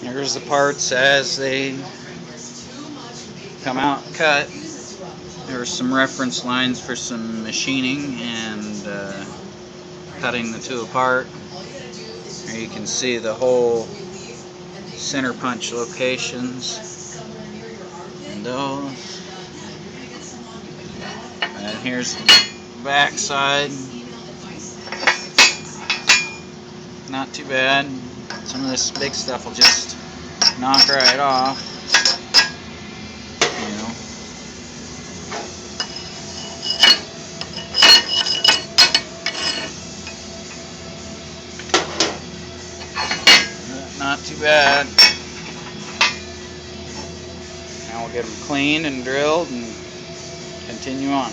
Here's the parts as they come out cut. There are some reference lines for some machining and cutting the two apart. Here you can see the whole center punch locations and those. And here's the back side. Not too bad. Some of this big stuff will just knock right off. You know. Not too bad. Now we'll get them cleaned and drilled and continue on.